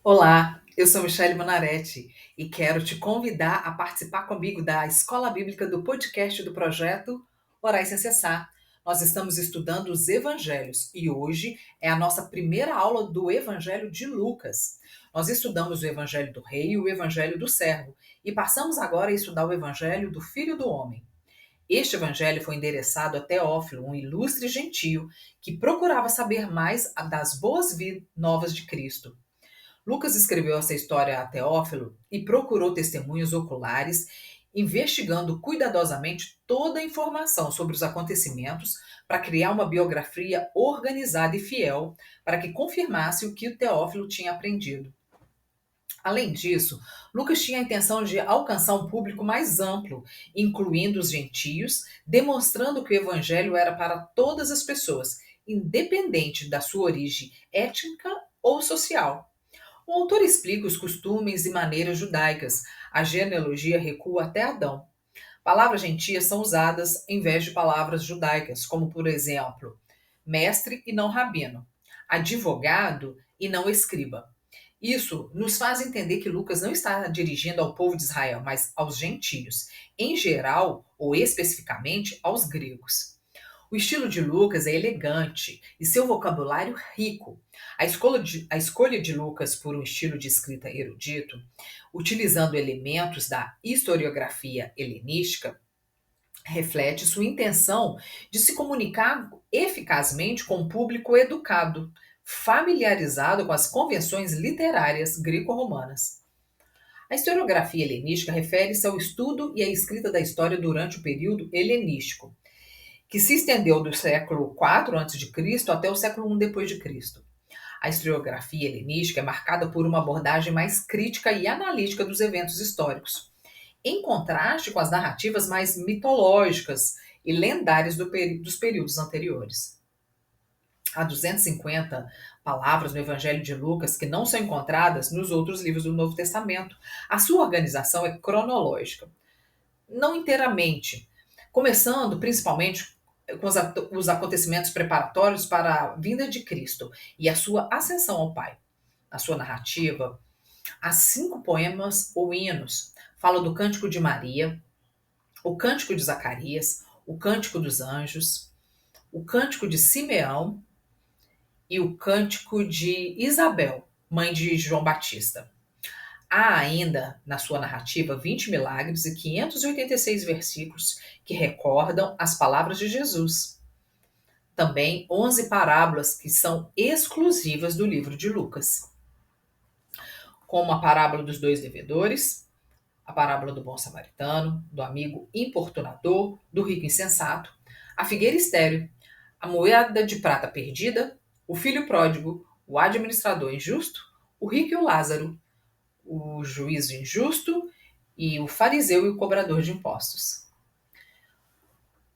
Olá, eu sou Michele Monaretti e quero te convidar a participar comigo da Escola Bíblica do podcast do projeto Orais Sem Cessar. Nós estamos estudando os Evangelhos e hoje é a nossa primeira aula do Evangelho de Lucas. Nós estudamos o Evangelho do Rei e o Evangelho do Servo e passamos agora a estudar o Evangelho do Filho do Homem. Este evangelho foi endereçado a Teófilo, um ilustre gentio que procurava saber mais das boas novas de Cristo. Lucas escreveu essa história a Teófilo e procurou testemunhos oculares, investigando cuidadosamente toda a informação sobre os acontecimentos para criar uma biografia organizada e fiel para que confirmasse o que o Teófilo tinha aprendido. Além disso, Lucas tinha a intenção de alcançar um público mais amplo, incluindo os gentios, demonstrando que o evangelho era para todas as pessoas, independente da sua origem étnica ou social. O autor explica os costumes e maneiras judaicas. A genealogia recua até Adão. Palavras gentias são usadas em vez de palavras judaicas, como, por exemplo, mestre e não rabino, advogado e não escriba. Isso nos faz entender que Lucas não está dirigindo ao povo de Israel, mas aos gentios, em geral ou especificamente aos gregos. O estilo de Lucas é elegante e seu vocabulário rico. A escolha de Lucas por um estilo de escrita erudito, utilizando elementos da historiografia helenística, reflete sua intenção de se comunicar eficazmente com um público educado, familiarizado com as convenções literárias greco-romanas. A historiografia helenística refere-se ao estudo e à escrita da história durante o período helenístico, que se estendeu do século IV a.C. até o século I depois de Cristo. A historiografia helenística é marcada por uma abordagem mais crítica e analítica dos eventos históricos, em contraste com as narrativas mais mitológicas e lendárias dos períodos anteriores. Há 250 palavras no Evangelho de Lucas que não são encontradas nos outros livros do Novo Testamento. A sua organização é cronológica, não inteiramente, começando principalmente com os acontecimentos preparatórios para a vinda de Cristo e a sua ascensão ao Pai. Na sua narrativa, há 5 poemas ou hinos. Fala do Cântico de Maria, o Cântico de Zacarias, o Cântico dos Anjos, o Cântico de Simeão e o Cântico de Isabel, mãe de João Batista. Há ainda, na sua narrativa, 20 milagres e 586 versículos que recordam as palavras de Jesus. Também 11 parábolas que são exclusivas do livro de Lucas, como a parábola dos 2 devedores, a parábola do bom samaritano, do amigo importunador, do rico insensato, a figueira estéril, a moeda de prata perdida, o filho pródigo, o administrador injusto, o rico e o Lázaro, o juízo injusto e o fariseu e o cobrador de impostos.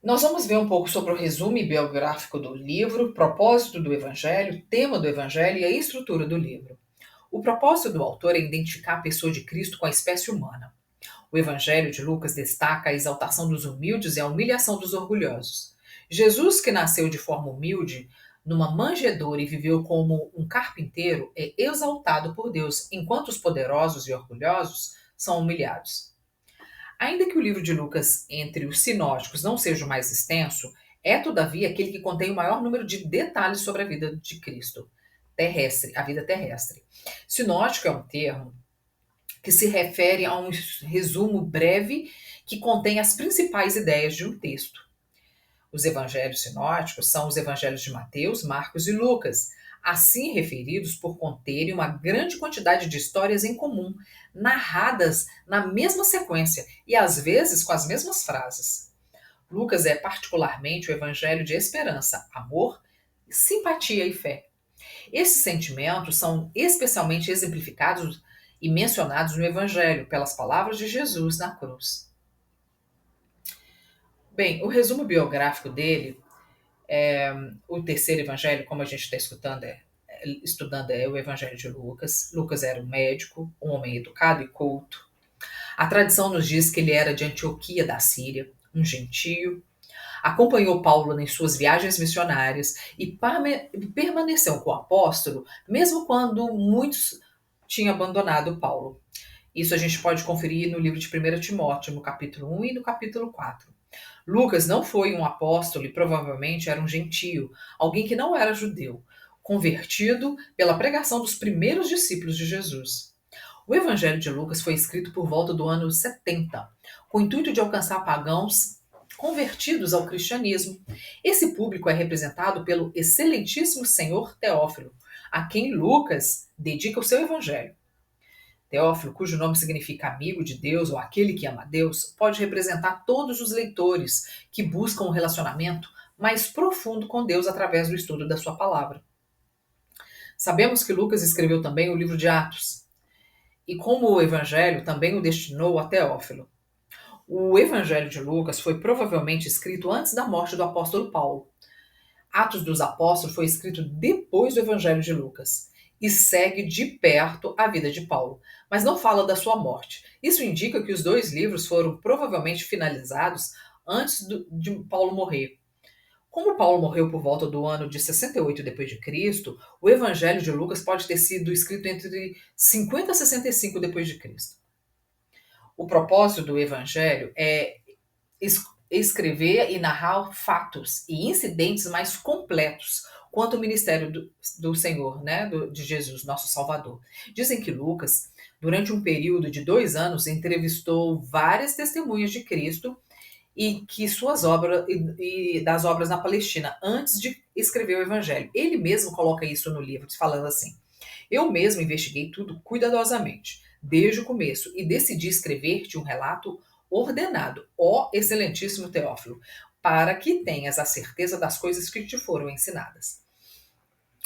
Nós vamos ver um pouco sobre o resumo biográfico do livro, propósito do evangelho, tema do evangelho e a estrutura do livro. O propósito do autor é identificar a pessoa de Cristo com a espécie humana. O evangelho de Lucas destaca a exaltação dos humildes e a humilhação dos orgulhosos. Jesus, que nasceu de forma humilde, numa manjedoura e viveu como um carpinteiro, é exaltado por Deus, enquanto os poderosos e orgulhosos são humilhados. Ainda que o livro de Lucas, entre os sinóticos, não seja o mais extenso, é, todavia, aquele que contém o maior número de detalhes sobre a vida de Cristo, terrestre, a vida terrestre. Sinótico é um termo que se refere a um resumo breve que contém as principais ideias de um texto. Os evangelhos sinóticos são os evangelhos de Mateus, Marcos e Lucas, assim referidos por conterem uma grande quantidade de histórias em comum, narradas na mesma sequência e às vezes com as mesmas frases. Lucas é particularmente o evangelho de esperança, amor, simpatia e fé. Esses sentimentos são especialmente exemplificados e mencionados no evangelho pelas palavras de Jesus na cruz. Bem, o resumo biográfico dele, o terceiro evangelho, como a gente está estudando, é o evangelho de Lucas. Lucas era um médico, um homem educado e culto. A tradição nos diz que ele era de Antioquia da Síria, um gentio. Acompanhou Paulo em suas viagens missionárias e permaneceu com o apóstolo, mesmo quando muitos tinha abandonado Paulo. Isso a gente pode conferir no livro de 1 Timóteo, no capítulo 1 e no capítulo 4. Lucas não foi um apóstolo e provavelmente era um gentio, alguém que não era judeu, convertido pela pregação dos primeiros discípulos de Jesus. O Evangelho de Lucas foi escrito por volta do ano 70, com o intuito de alcançar pagãos convertidos ao cristianismo. Esse público é representado pelo excelentíssimo senhor Teófilo, a quem Lucas dedica o seu evangelho. Teófilo, cujo nome significa amigo de Deus ou aquele que ama a Deus, pode representar todos os leitores que buscam um relacionamento mais profundo com Deus através do estudo da sua palavra. Sabemos que Lucas escreveu também o livro de Atos, e como o evangelho também o destinou a Teófilo. O evangelho de Lucas foi provavelmente escrito antes da morte do apóstolo Paulo. Atos dos Apóstolos foi escrito depois do evangelho de Lucas e segue de perto a vida de Paulo, mas não fala da sua morte. Isso indica que os dois livros foram provavelmente finalizados antes de Paulo morrer. Como Paulo morreu por volta do ano de 68 d.C., o Evangelho de Lucas pode ter sido escrito entre 50 e 65 d.C. O propósito do Evangelho é escrever e narrar fatos e incidentes mais completos quanto ao ministério do Senhor, né, de Jesus, nosso Salvador. Dizem que Lucas, durante um período de 2 anos, entrevistou várias testemunhas de Cristo e que suas obras e das obras na Palestina antes de escrever o Evangelho. Ele mesmo coloca isso no livro, falando assim: eu mesmo investiguei tudo cuidadosamente, desde o começo, e decidi escrever-te um relato ordenado, ó excelentíssimo Teófilo, para que tenhas a certeza das coisas que te foram ensinadas.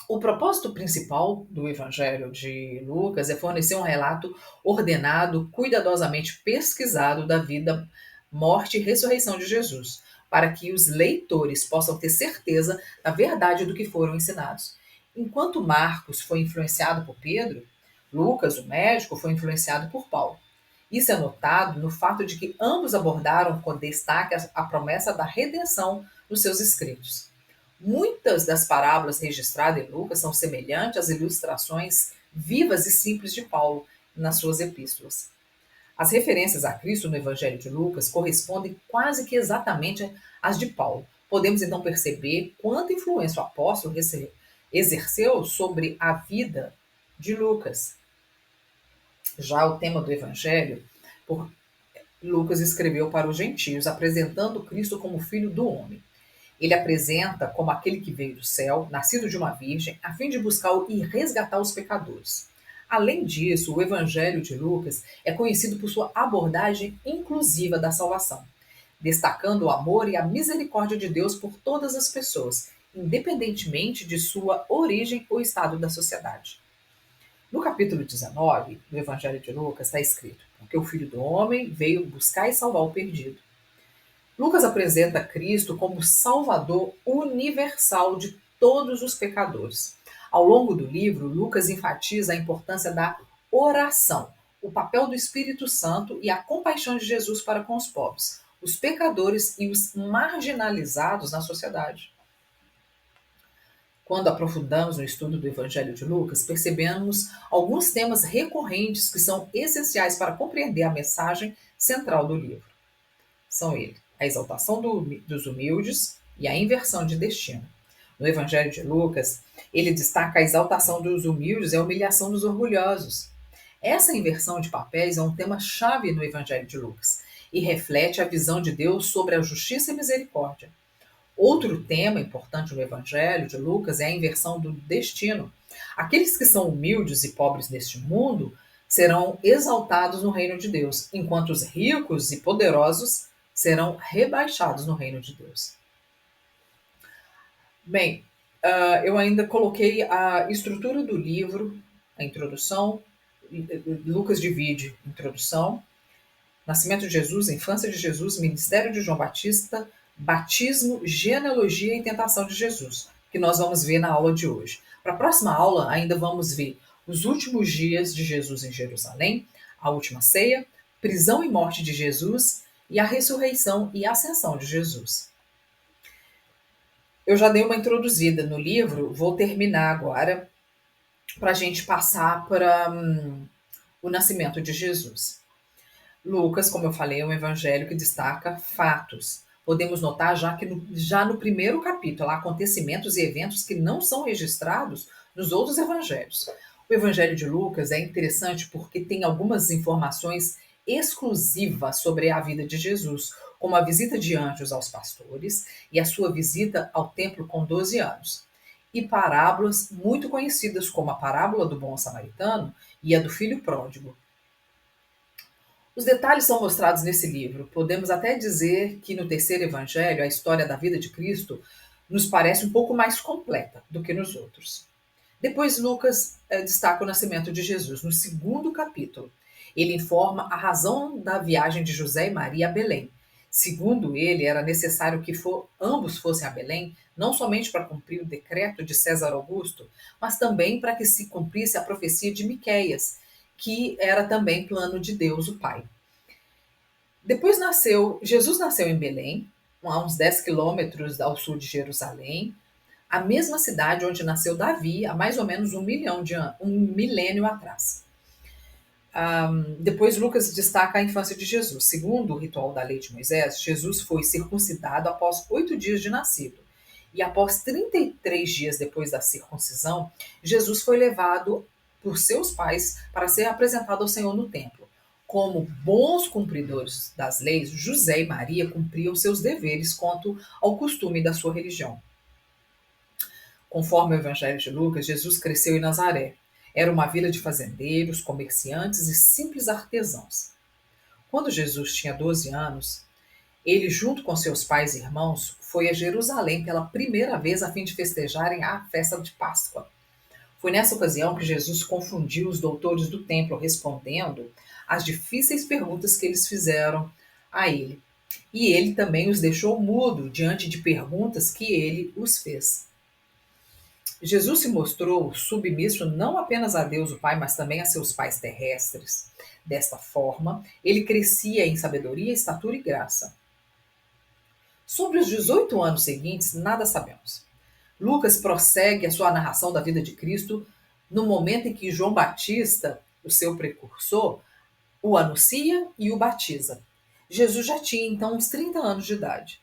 O propósito principal do Evangelho de Lucas é fornecer um relato ordenado, cuidadosamente pesquisado da vida, morte e ressurreição de Jesus, para que os leitores possam ter certeza da verdade do que foram ensinados. Enquanto Marcos foi influenciado por Pedro, Lucas, o médico, foi influenciado por Paulo. Isso é notado no fato de que ambos abordaram com destaque a promessa da redenção nos seus escritos. Muitas das parábolas registradas em Lucas são semelhantes às ilustrações vivas e simples de Paulo nas suas epístolas. As referências a Cristo no Evangelho de Lucas correspondem quase que exatamente às de Paulo. Podemos então perceber quanta influência o apóstolo exerceu sobre a vida de Lucas. Já o tema do Evangelho, Lucas escreveu para os gentios, apresentando Cristo como Filho do Homem. Ele apresenta como aquele que veio do céu, nascido de uma virgem, a fim de buscar e resgatar os pecadores. Além disso, o Evangelho de Lucas é conhecido por sua abordagem inclusiva da salvação, destacando o amor e a misericórdia de Deus por todas as pessoas, independentemente de sua origem ou estado da sociedade. No capítulo 19 do Evangelho de Lucas está escrito: porque o Filho do Homem veio buscar e salvar o perdido. Lucas apresenta Cristo como Salvador universal de todos os pecadores. Ao longo do livro, Lucas enfatiza a importância da oração, o papel do Espírito Santo e a compaixão de Jesus para com os pobres, os pecadores e os marginalizados na sociedade. Quando aprofundamos no estudo do Evangelho de Lucas, percebemos alguns temas recorrentes que são essenciais para compreender a mensagem central do livro. São eles: a exaltação dos humildes e a inversão de destino. No Evangelho de Lucas, ele destaca a exaltação dos humildes e a humilhação dos orgulhosos. Essa inversão de papéis é um tema-chave no Evangelho de Lucas e reflete a visão de Deus sobre a justiça e misericórdia. Outro tema importante no Evangelho de Lucas é a inversão do destino. Aqueles que são humildes e pobres neste mundo serão exaltados no reino de Deus, enquanto os ricos e poderosos serão rebaixados no reino de Deus. Bem, eu ainda coloquei a estrutura do livro, a introdução. Lucas divide introdução, nascimento de Jesus, infância de Jesus, ministério de João Batista, batismo, genealogia e tentação de Jesus, que nós vamos ver na aula de hoje. Para a próxima aula, ainda vamos ver os últimos dias de Jesus em Jerusalém, a última ceia, prisão e morte de Jesus e a ressurreição e ascensão de Jesus. Eu já dei uma introduzida no livro, vou terminar agora para a gente passar para o nascimento de Jesus. Lucas, como eu falei, é um evangelho que destaca fatos. Podemos notar já no primeiro capítulo há acontecimentos e eventos que não são registrados nos outros evangelhos. O evangelho de Lucas é interessante porque tem algumas informações exclusivas sobre a vida de Jesus, como a visita de anjos aos pastores e a sua visita ao templo com 12 anos. E parábolas muito conhecidas, como a parábola do bom samaritano e a do filho pródigo. Os detalhes são mostrados nesse livro. Podemos até dizer que no terceiro evangelho, a história da vida de Cristo nos parece um pouco mais completa do que nos outros. Depois, Lucas destaca o nascimento de Jesus no segundo capítulo. Ele informa a razão da viagem de José e Maria a Belém. Segundo ele, era necessário que ambos fossem a Belém, não somente para cumprir o decreto de César Augusto, mas também para que se cumprisse a profecia de Miqueias, que era também plano de Deus, o Pai. Depois Jesus nasceu em Belém, a uns 10 quilômetros ao sul de Jerusalém, a mesma cidade onde nasceu Davi há mais ou menos um milênio atrás. Depois Lucas destaca a infância de Jesus. Segundo o ritual da lei de Moisés, Jesus foi circuncidado após 8 dias de nascido. E após 33 dias depois da circuncisão, Jesus foi levado por seus pais para ser apresentado ao Senhor no templo. Como bons cumpridores das leis, José e Maria cumpriam seus deveres quanto ao costume da sua religião. Conforme o Evangelho de Lucas, Jesus cresceu em Nazaré. Era uma vila de fazendeiros, comerciantes e simples artesãos. Quando Jesus tinha 12 anos, ele, junto com seus pais e irmãos, foi a Jerusalém pela primeira vez a fim de festejarem a festa de Páscoa. Foi nessa ocasião que Jesus confundiu os doutores do templo, respondendo às difíceis perguntas que eles fizeram a ele. E ele também os deixou mudo diante de perguntas que ele os fez. Jesus se mostrou submisso não apenas a Deus, o Pai, mas também a seus pais terrestres. Desta forma, ele crescia em sabedoria, estatura e graça. Sobre os 18 anos seguintes, nada sabemos. Lucas prossegue a sua narração da vida de Cristo no momento em que João Batista, o seu precursor, o anuncia e o batiza. Jesus já tinha então uns 30 anos de idade.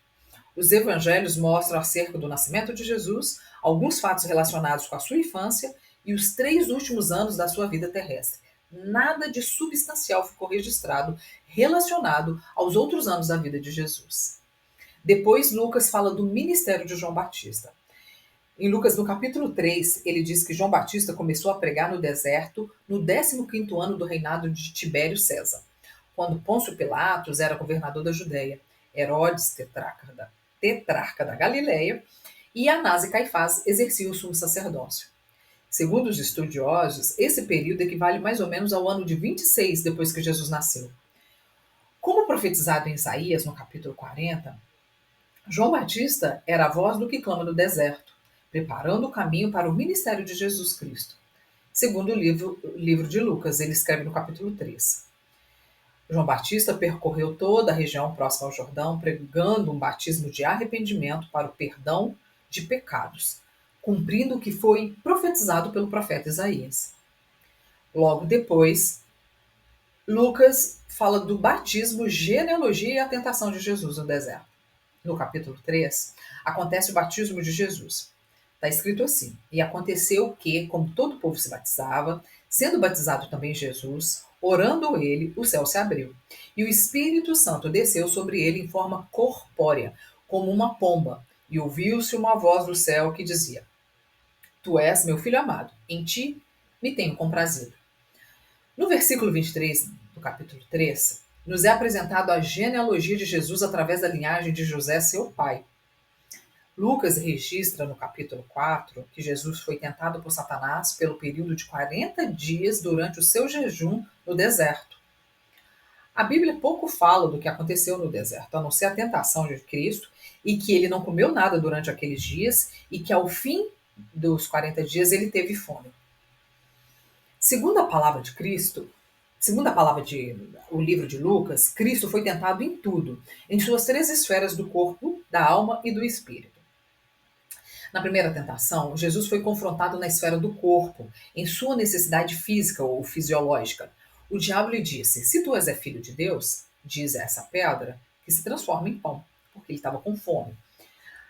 Os evangelhos mostram acerca do nascimento de Jesus, alguns fatos relacionados com a sua infância e os 3 últimos anos da sua vida terrestre. Nada de substancial ficou registrado relacionado aos outros anos da vida de Jesus. Depois, Lucas fala do ministério de João Batista. Em Lucas, no capítulo 3, ele diz que João Batista começou a pregar no deserto no 15º ano do reinado de Tibério César, quando Pôncio Pilatos era governador da Judéia, Herodes, tetrarca da Galileia, e Anás e Caifás exerciam o sumo sacerdócio. Segundo os estudiosos, esse período equivale mais ou menos ao ano de 26 depois que Jesus nasceu. Como profetizado em Isaías, no capítulo 40, João Batista era a voz do que clama no deserto, preparando o caminho para o ministério de Jesus Cristo. Segundo o livro de Lucas, ele escreve no capítulo 3. João Batista percorreu toda a região próxima ao Jordão, pregando um batismo de arrependimento para o perdão de pecados, cumprindo o que foi profetizado pelo profeta Isaías. Logo depois, Lucas fala do batismo, genealogia e a tentação de Jesus no deserto. No capítulo 3, acontece o batismo de Jesus. Está escrito assim: E aconteceu que, como todo o povo se batizava, sendo batizado também Jesus, orando ele, o céu se abriu. E o Espírito Santo desceu sobre ele em forma corpórea, como uma pomba, e ouviu-se uma voz do céu que dizia: Tu és meu filho amado, em ti me tenho comprazido. No versículo 23 do capítulo 3, nos é apresentado a genealogia de Jesus através da linhagem de José, seu pai. Lucas registra no capítulo 4 que Jesus foi tentado por Satanás pelo período de 40 dias durante o seu jejum no deserto. A Bíblia pouco fala do que aconteceu no deserto, a não ser a tentação de Cristo e que ele não comeu nada durante aqueles dias e que ao fim dos 40 dias ele teve fome. Segundo a palavra de Cristo, segundo a palavra o livro de Lucas, Cristo foi tentado em tudo, em suas 3 esferas do corpo, da alma e do espírito. Na primeira tentação, Jesus foi confrontado na esfera do corpo, em sua necessidade física ou fisiológica. O diabo lhe disse: Se tu és filho de Deus, diz a essa pedra que se transforma em pão, porque ele estava com fome.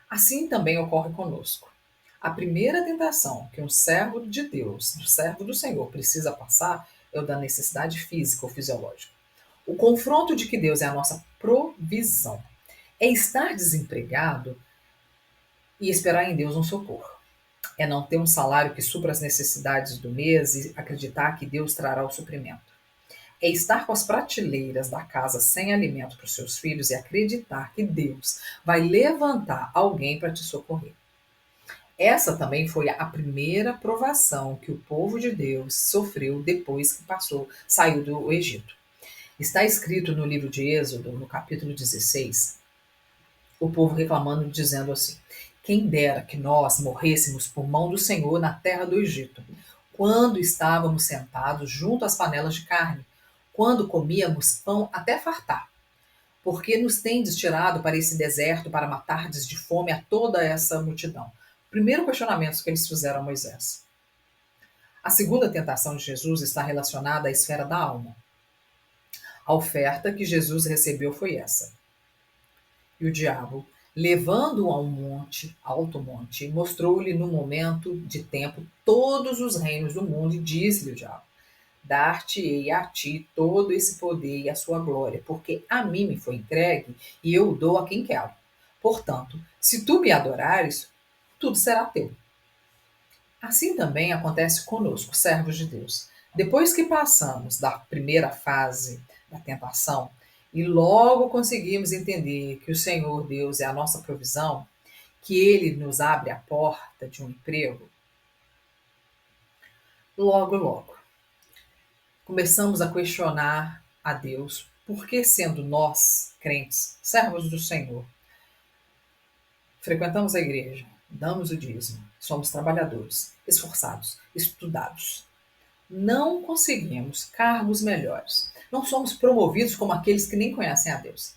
Assim também ocorre conosco. A primeira tentação que um servo de Deus, um servo do Senhor, precisa passar é o da necessidade física ou fisiológica. O confronto de que Deus é a nossa provisão. É estar desempregado e esperar em Deus um socorro. É não ter um salário que supra as necessidades do mês e acreditar que Deus trará o suprimento. É estar com as prateleiras da casa sem alimento para os seus filhos e acreditar que Deus vai levantar alguém para te socorrer. Essa também foi a primeira provação que o povo de Deus sofreu depois que saiu do Egito. Está escrito no livro de Êxodo, no capítulo 16, o povo reclamando, dizendo assim: Quem dera que nós morrêssemos por mão do Senhor na terra do Egito, quando estávamos sentados junto às panelas de carne, quando comíamos pão até fartar. Porque nos tendes tirado para esse deserto para matardes de fome a toda essa multidão? Primeiro questionamento que eles fizeram a Moisés. A segunda tentação de Jesus está relacionada à esfera da alma. A oferta que Jesus recebeu foi essa. E o diabo, levando-o a um monte, alto monte, mostrou-lhe no momento de tempo todos os reinos do mundo e disse-lhe o diabo: Dar-te-ei a ti todo esse poder e a sua glória, porque a mim me foi entregue e eu o dou a quem quero. Portanto, se tu me adorares, tudo será teu. Assim também acontece conosco, servos de Deus. Depois que passamos da primeira fase da tentação e logo conseguimos entender que o Senhor Deus é a nossa provisão, que Ele nos abre a porta de um emprego, logo começamos a questionar a Deus, por que sendo nós, crentes, servos do Senhor, frequentamos a igreja, damos o dízimo, somos trabalhadores, esforçados, estudados, não conseguimos cargos melhores, não somos promovidos como aqueles que nem conhecem a Deus.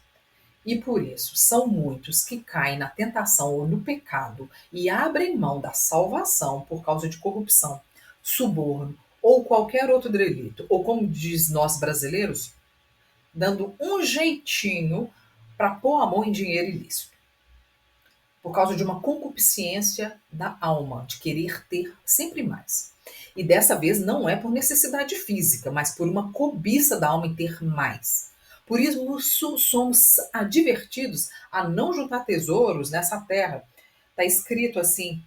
E por isso são muitos que caem na tentação ou no pecado e abrem mão da salvação por causa de corrupção, suborno ou qualquer outro delito, ou como diz nós brasileiros, dando um jeitinho para pôr a mão em dinheiro ilícito. Por causa de uma concupiscência da alma, de querer ter sempre mais. E dessa vez não é por necessidade física, mas por uma cobiça da alma em ter mais. Por isso somos advertidos a não juntar tesouros nessa terra. Está escrito assim: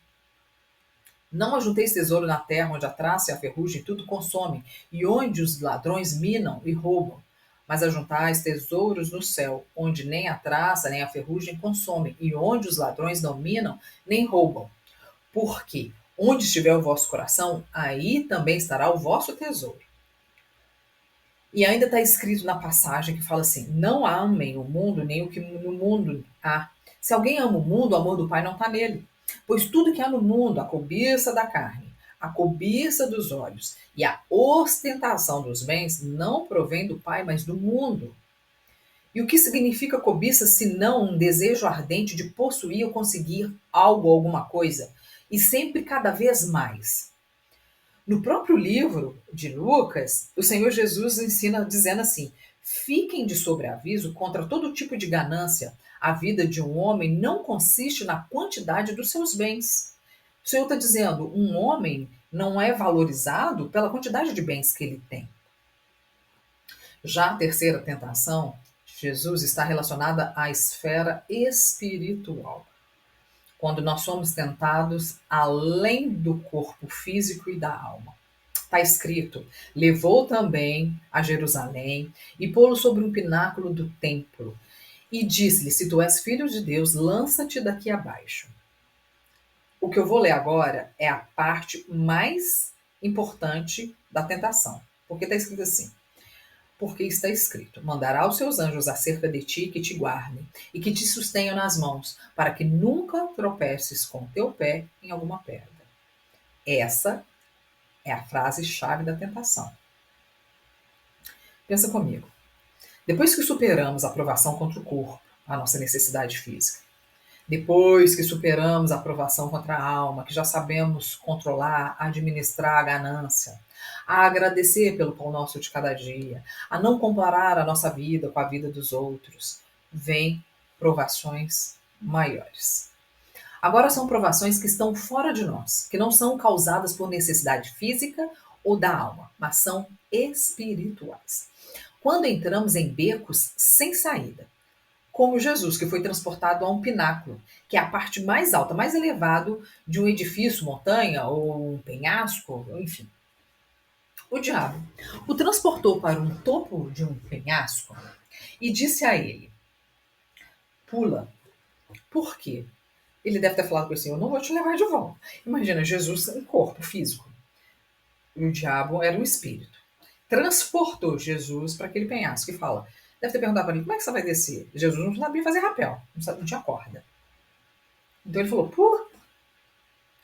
Não ajunteis tesouro na terra, onde a traça e a ferrugem tudo consomem, e onde os ladrões minam e roubam. Mas ajuntais tesouros no céu, onde nem a traça nem a ferrugem consomem, e onde os ladrões não minam nem roubam. Porque onde estiver o vosso coração, aí também estará o vosso tesouro. E ainda está escrito na passagem que fala assim: Não amem o mundo, nem o que no mundo há. Se alguém ama o mundo, o amor do Pai não está nele. Pois tudo que há no mundo, a cobiça da carne, a cobiça dos olhos e a ostentação dos bens, não provém do Pai, mas do mundo. E o que significa cobiça senão um desejo ardente de possuir ou conseguir algo ou alguma coisa? E sempre cada vez mais. No próprio livro de Lucas, o Senhor Jesus ensina dizendo assim: Fiquem de sobreaviso contra todo tipo de ganância. A vida de um homem não consiste na quantidade dos seus bens. O Senhor está dizendo: um homem não é valorizado pela quantidade de bens que ele tem. Já a terceira tentação de Jesus está relacionada à esfera espiritual, quando nós somos tentados além do corpo físico e da alma. Está escrito: levou também a Jerusalém e pô-lo sobre um pináculo do templo e disse-lhe: Se tu és filho de Deus, lança-te daqui abaixo. O que eu vou ler agora é a parte mais importante da tentação, porque está escrito assim: Porque está escrito: Mandará os seus anjos acerca de ti que te guardem e que te sustenham nas mãos, para que nunca tropeces com o teu pé em alguma pedra. Essa é a frase-chave da tentação. Pensa comigo. Depois que superamos a provação contra o corpo, a nossa necessidade física, Depois que superamos a provação contra a alma, que já sabemos controlar, administrar a ganância, a agradecer pelo pão nosso de cada dia, a não comparar a nossa vida com a vida dos outros, vêm provações maiores. Agora são provações que estão fora de nós, que não são causadas por necessidade física ou da alma, mas são espirituais. Quando entramos em becos sem saída, como Jesus, que foi transportado a um pináculo, que é a parte mais alta, mais elevado de um edifício, montanha ou um penhasco, enfim. O diabo o transportou para um topo de um penhasco e disse a ele: pula. Por quê? Ele deve ter falado para assim: eu não vou te levar de volta. Imagina, Jesus em corpo físico. E o diabo era um espírito. Transportou Jesus para aquele penhasco e fala: deve ter perguntado para ele: como é que você vai descer? Jesus não sabia fazer rapel, não tinha corda. Então ele falou: pula.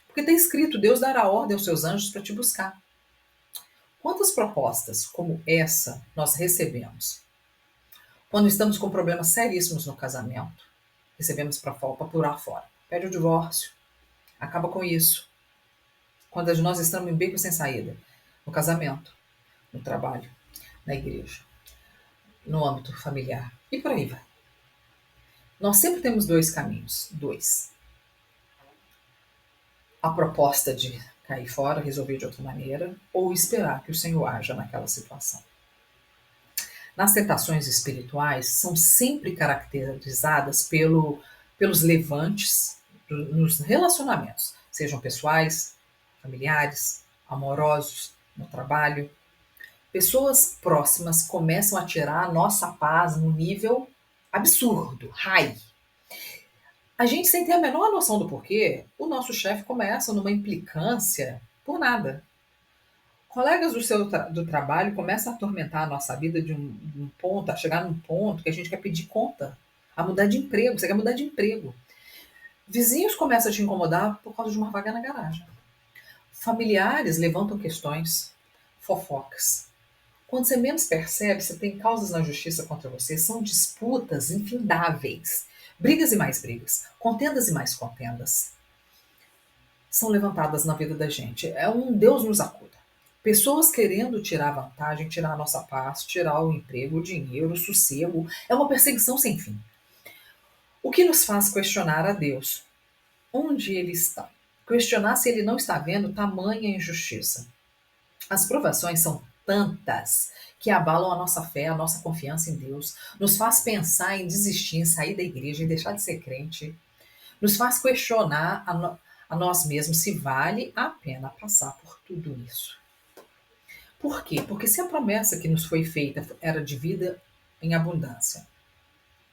Porque está escrito: Deus dará ordem aos seus anjos para te buscar. Quantas propostas como essa nós recebemos? Quando estamos com problemas seríssimos no casamento, recebemos para pular fora. Pede o divórcio, acaba com isso. Quando nós estamos em beco sem saída, no casamento, no trabalho, na igreja, no âmbito familiar e por aí vai. Nós sempre temos dois caminhos, dois. A proposta de cair fora, resolver de outra maneira, ou esperar que o Senhor haja naquela situação. Nas tentações espirituais, são sempre caracterizadas pelos levantes nos relacionamentos, sejam pessoais, familiares, amorosos, no trabalho. Pessoas próximas começam a tirar a nossa paz num nível absurdo, high. A gente, sem ter a menor noção do porquê, o nosso chefe começa numa implicância por nada. Colegas do trabalho começam a atormentar a nossa vida de um ponto, a chegar num ponto que a gente quer pedir conta, a mudar de emprego, você quer mudar de emprego. Vizinhos começam a te incomodar por causa de uma vaga na garagem. Familiares levantam questões, fofocas. Quando você menos percebe, você tem causas na justiça contra você, são disputas infindáveis. Brigas e mais brigas, contendas e mais contendas são levantadas na vida da gente. É um Deus nos acuda. Pessoas querendo tirar vantagem, tirar a nossa paz, tirar o emprego, o dinheiro, o sossego. É uma perseguição sem fim. O que nos faz questionar a Deus? Onde Ele está? Questionar se Ele não está vendo tamanha injustiça. As provações são tantas que abalam a nossa fé, a nossa confiança em Deus, nos faz pensar em desistir, em sair da igreja, em deixar de ser crente, nos faz questionar a nós mesmos se vale a pena passar por tudo isso. Por quê? Porque se a promessa que nos foi feita era de vida em abundância,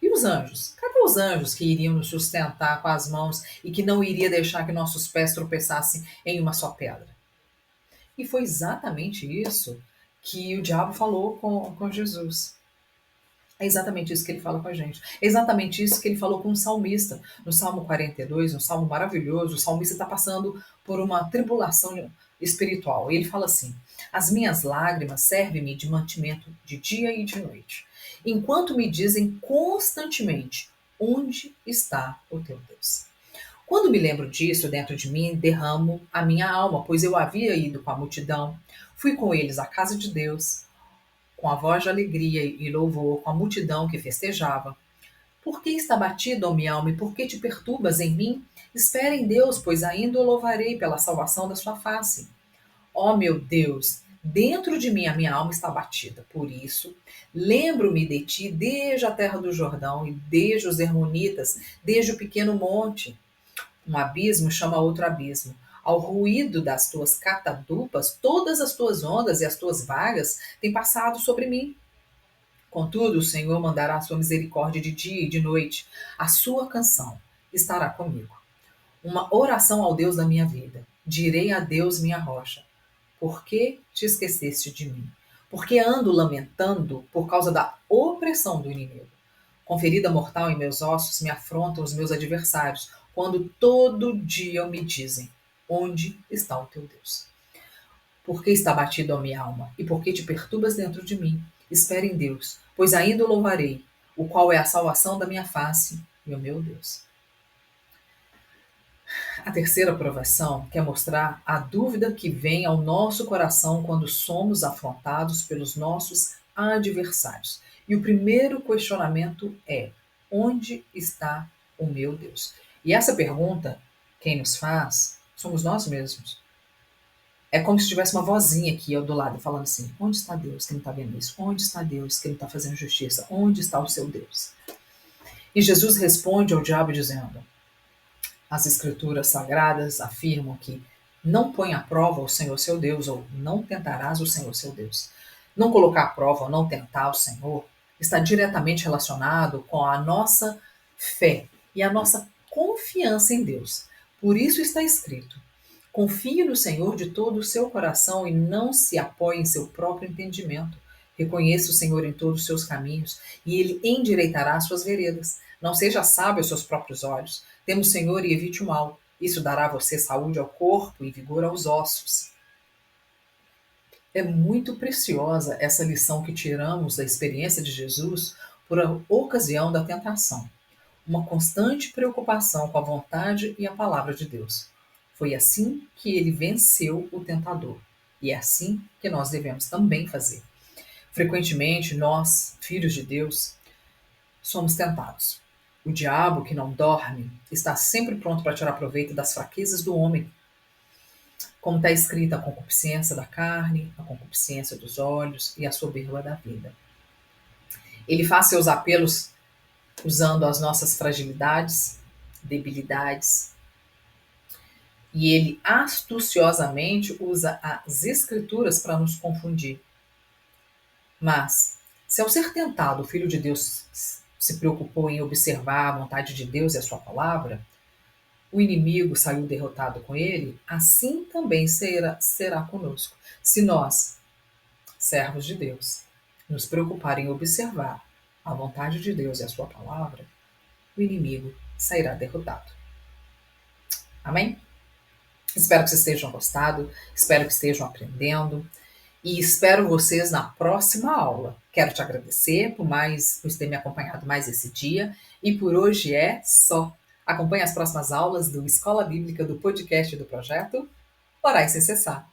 e os anjos? Cadê os anjos que iriam nos sustentar com as mãos e que não iria deixar que nossos pés tropeçassem em uma só pedra? E foi exatamente isso que o diabo falou com Jesus. É exatamente isso que ele fala com a gente. É exatamente isso que ele falou com o salmista. No Salmo 42, um salmo maravilhoso, o salmista está passando por uma tribulação espiritual. E ele fala assim: as minhas lágrimas servem-me de mantimento de dia e de noite, enquanto me dizem constantemente: onde está o teu Deus? Quando me lembro disso dentro de mim, derramo a minha alma, pois eu havia ido com a multidão, fui com eles à casa de Deus, com a voz de alegria e louvor, com a multidão que festejava. Por que está batido, ó minha alma, e por que te perturbas em mim? Espera em Deus, pois ainda o louvarei pela salvação da sua face. Ó meu Deus, dentro de mim a minha alma está batida. Por isso, lembro-me de ti desde a terra do Jordão e desde os Hermonitas, desde o pequeno monte. Um abismo chama outro abismo. Ao ruído das tuas catadupas, todas as tuas ondas e as tuas vagas têm passado sobre mim. Contudo, o Senhor mandará a sua misericórdia de dia e de noite. A sua canção estará comigo. Uma oração ao Deus da minha vida. Direi a Deus, minha rocha: por que te esqueceste de mim? Porque ando lamentando por causa da opressão do inimigo. Com ferida mortal em meus ossos, me afrontam os meus adversários, quando todo dia me dizem: onde está o teu Deus? Por que está batido a minha alma? E por que te perturbas dentro de mim? Espere em Deus, pois ainda o louvarei, o qual é a salvação da minha face e o meu Deus. A terceira provação quer mostrar a dúvida que vem ao nosso coração quando somos afrontados pelos nossos adversários. E o primeiro questionamento é: onde está o meu Deus? E essa pergunta, quem nos faz, somos nós mesmos. É como se tivesse uma vozinha aqui do lado falando assim: onde está Deus que não está vendo isso? Onde está Deus que não está fazendo justiça? Onde está o seu Deus? E Jesus responde ao diabo dizendo: as escrituras sagradas afirmam que não põe à prova o Senhor seu Deus, ou não tentarás o Senhor seu Deus. Não colocar à prova ou não tentar o Senhor está diretamente relacionado com a nossa fé e a nossa confiança em Deus. Por isso está escrito: confie no Senhor de todo o seu coração e não se apoie em seu próprio entendimento. Reconheça o Senhor em todos os seus caminhos e ele endireitará as suas veredas. Não seja sábio aos seus próprios olhos. Teme o Senhor e evite o mal. Isso dará a você saúde ao corpo e vigor aos ossos. É muito preciosa essa lição que tiramos da experiência de Jesus por ocasião da tentação. Uma constante preocupação com a vontade e a palavra de Deus. Foi assim que ele venceu o tentador. E é assim que nós devemos também fazer. Frequentemente, nós, filhos de Deus, somos tentados. O diabo, que não dorme, está sempre pronto para tirar proveito das fraquezas do homem. Como está escrita a concupiscência da carne, a concupiscência dos olhos e a soberba da vida. Ele faz seus apelos usando as nossas fragilidades, debilidades, e ele astuciosamente usa as escrituras para nos confundir. Mas, se ao ser tentado o Filho de Deus se preocupou em observar a vontade de Deus e a sua palavra, o inimigo saiu derrotado com ele, assim também será conosco. Se nós, servos de Deus, nos preocupar em observar a vontade de Deus e a sua palavra, o inimigo sairá derrotado. Amém? Espero que vocês estejam gostado, espero que estejam aprendendo e espero vocês na próxima aula. Quero te agradecer por ter me acompanhado mais esse dia e por hoje é só. Acompanhe as próximas aulas do Escola Bíblica do podcast do projeto Orar sem Cessar.